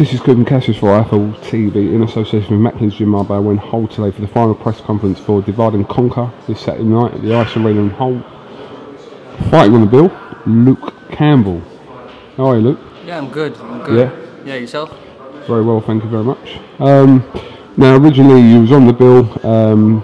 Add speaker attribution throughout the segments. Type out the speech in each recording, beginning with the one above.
Speaker 1: This is Good and Cassius for Apple TV in association with Macklin's Gym Marbella. We're in Hull today for the final press conference for Divide and Conquer this Saturday night at the Ice Arena in Hull. Fighting on the bill, Luke Campbell. How are you, Luke?
Speaker 2: Yeah, I'm good. Yeah, yourself?
Speaker 1: Very well, thank you very much. Now, originally you was on the bill, and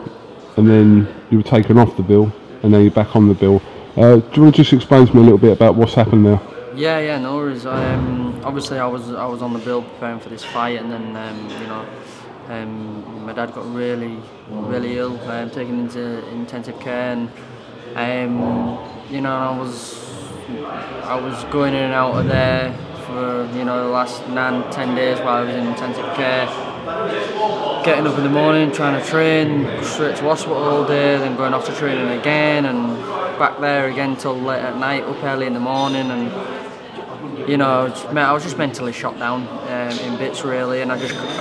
Speaker 1: then you were taken off the bill, and now you're back on the bill. Do you want to just explain to me a little bit about what's happened there?
Speaker 2: Yeah, no worries. Obviously, I was on the bill preparing for this fight, and then my dad got really ill, taken into intensive care, and I was going in and out of there for the last 9-10 days while I was in intensive care. Getting up in the morning, trying to train, straight to hospital all day, then going off to training again, and back there again till late at night, up early in the morning, and I was just mentally shot down in bits really, and I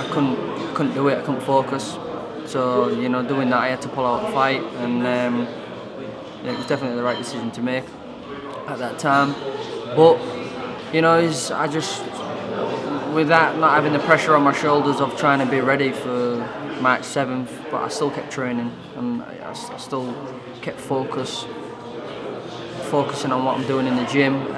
Speaker 2: couldn't do it. I couldn't focus. So doing that, I had to pull out the fight, and it was definitely the right decision to make at that time. But with that, not having the pressure on my shoulders of trying to be ready for March 7th, but I still kept training, and I still kept focusing on what I'm doing in the gym,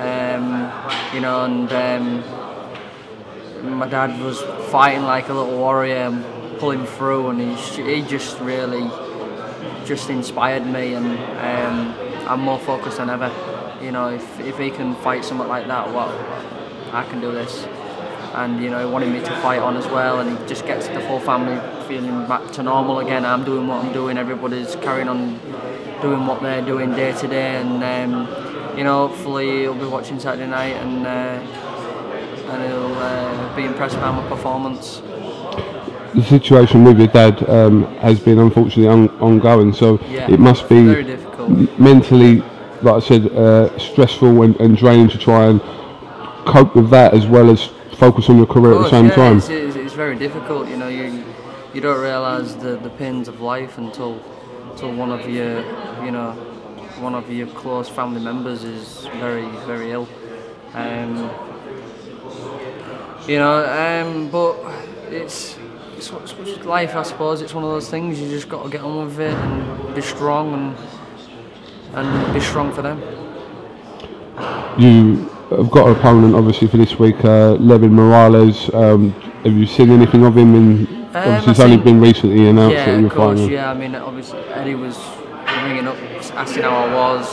Speaker 2: my dad was fighting like a little warrior and pulling through, and he just really inspired me, and I'm more focused than ever. If he can fight something like that, well, I can do this. And he wanted me to fight on as well, and he just gets the full family feeling back to normal again. I'm doing what I'm doing, everybody's carrying on doing what they're doing day to day, and hopefully he'll be watching Saturday night, and he'll be impressed by my performance.
Speaker 1: The situation with your dad has been unfortunately ongoing, so
Speaker 2: yeah,
Speaker 1: it must be
Speaker 2: very difficult.
Speaker 1: Mentally, like I said, stressful and draining to try and cope with that as well as focus on your career at the same time.
Speaker 2: It's very difficult. You don't realise the pains of life until one of your close family members is very ill. But it's life, I suppose. It's one of those things. You just got to get on with it and be strong and be strong for them.
Speaker 1: You have got an opponent obviously for this week, Levin Morales. Have you seen anything of him? Obviously, it's only been recently announced that you're fighting.
Speaker 2: Yeah, I mean, obviously Eddie was ringing up, asking how I was.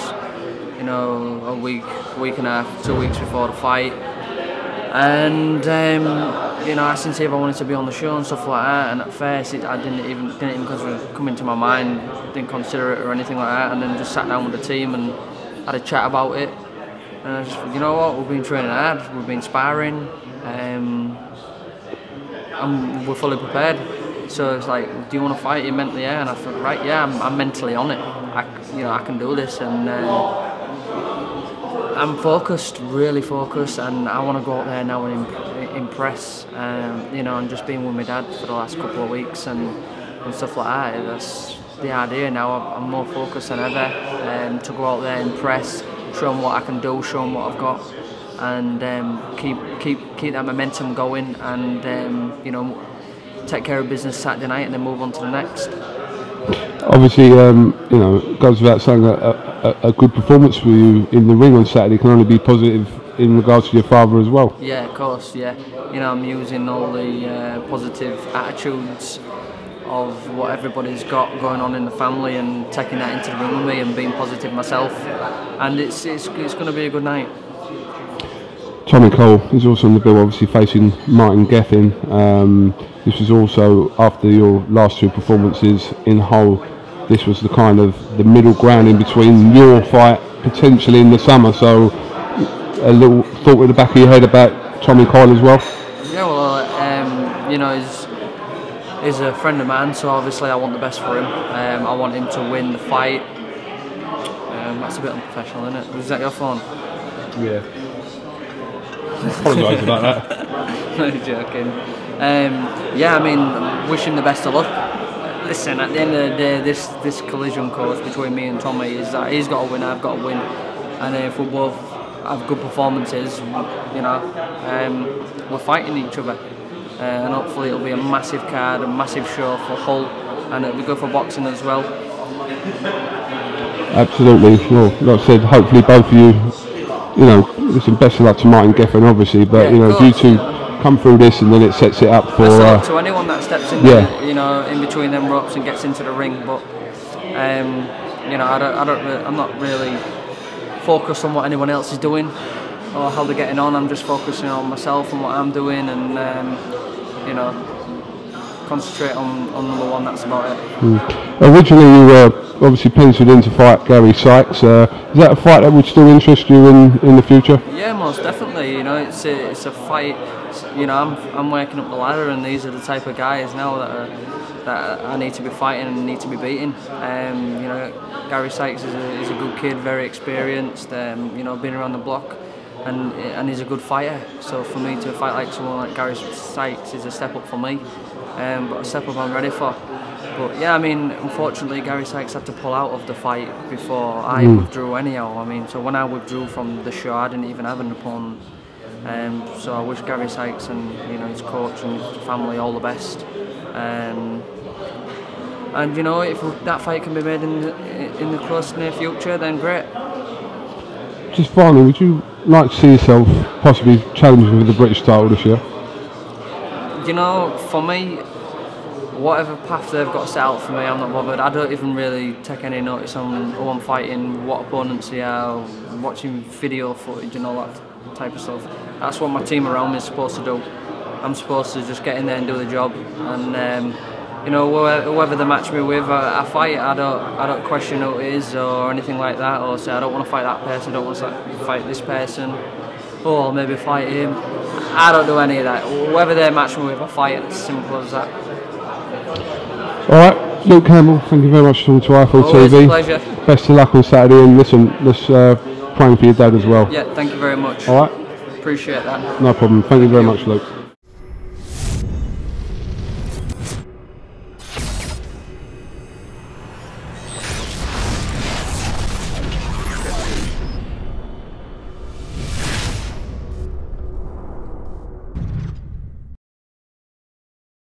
Speaker 2: A week and a half, 2 weeks before the fight, and asking if I wanted to be on the show and stuff like that. And at first, I didn't even come into my mind, didn't consider it or anything like that. And then just sat down with the team and had a chat about it. And I just thought, you know what, we've been training hard, we've been sparring, and we're fully prepared. So it's like, do you want to fight? You mentally, yeah. And I thought, right, yeah, I'm mentally on it. I can do this, and I'm focused, really focused, and I want to go out there now and impress. And just being with my dad for the last couple of weeks and stuff like that. That's the idea now. I'm more focused than ever to go out there and impress. Show them what I can do, show them what I've got, and keep that momentum going, and take care of business Saturday night and then move on to the next.
Speaker 1: Obviously, it goes without saying a good performance for you in the ring on Saturday can only be positive in regards to your father as well.
Speaker 2: Yeah, of course, yeah. I'm using all the positive attitudes of what everybody's got going on in the family and taking that into the room with me and being positive myself, and it's going to be a good night.
Speaker 1: Tommy Cole is also on the bill, obviously facing Martin Geffen. This was also after your last two performances in Hull. This was the middle ground in between your fight potentially in the summer, so a little thought in the back of your head about Tommy Cole as well?
Speaker 2: Yeah, well, he's a friend of mine, so obviously I want the best for him. I want him to win the fight. That's a bit unprofessional, isn't it? Is that your phone?
Speaker 1: Yeah. I apologise about that.
Speaker 2: No, joking. Yeah, I mean, wish him the best of luck. Listen, at the end of the day, this collision course between me and Tommy is that he's got to win, I've got to win, and if we both have good performances, we're fighting each other. and hopefully it'll be a massive card, a massive show for Hull, and it'll be good for boxing as well.
Speaker 1: Absolutely. Well, like I said, hopefully both of you, listen, best of luck to Martin Geffen, obviously, but you two come through this, and then it sets it up for.
Speaker 2: Best of luck to anyone that steps in, in between them ropes and gets into the ring. But I'm not really focused on what anyone else is doing or how they're getting on. I'm just focusing on myself and what I'm doing, and concentrate on number one. That's about it.
Speaker 1: Originally, you were obviously penciled in to fight Gary Sykes. Is that a fight that would still interest you in the future?
Speaker 2: Yeah, most definitely. It's a fight. I'm working up the ladder, and these are the type of guys now that I need to be fighting and need to be beating. Gary Sykes is a good kid, very experienced. Been around the block, and he's a good fighter. So for me to fight like someone like Gary Sykes is a step up for me. But a step up I'm ready for. But yeah, unfortunately Gary Sykes had to pull out of the fight before I withdrew anyhow. So when I withdrew from the show, I didn't even have an opponent. So I wish Gary Sykes and his coach and his family all the best. And if that fight can be made in the close near future, then great.
Speaker 1: Just finally, would you like to see yourself possibly challenging for the British title this year?
Speaker 2: For me, whatever path they've got set out for me, I'm not bothered. I don't even really take any notice on who I'm fighting, what opponents they are, watching video footage and all that type of stuff. That's what my team around me is supposed to do. I'm supposed to just get in there and do the job. And whoever they match me with, I fight. I don't question who it is or anything like that, or say I don't want to fight that person, I don't want to fight this person, or I'll maybe fight him. I don't do any of that. Whoever they match me with, I fight. It's as simple as that.
Speaker 1: Alright, Luke Campbell, thank you very much for talking to IFL
Speaker 2: Always
Speaker 1: TV.
Speaker 2: A pleasure.
Speaker 1: Best of luck on Saturday, and listen, let's praying for your dad as well.
Speaker 2: Yeah, thank you very much.
Speaker 1: Alright?
Speaker 2: Appreciate that.
Speaker 1: No problem. Thank you very much, Luke.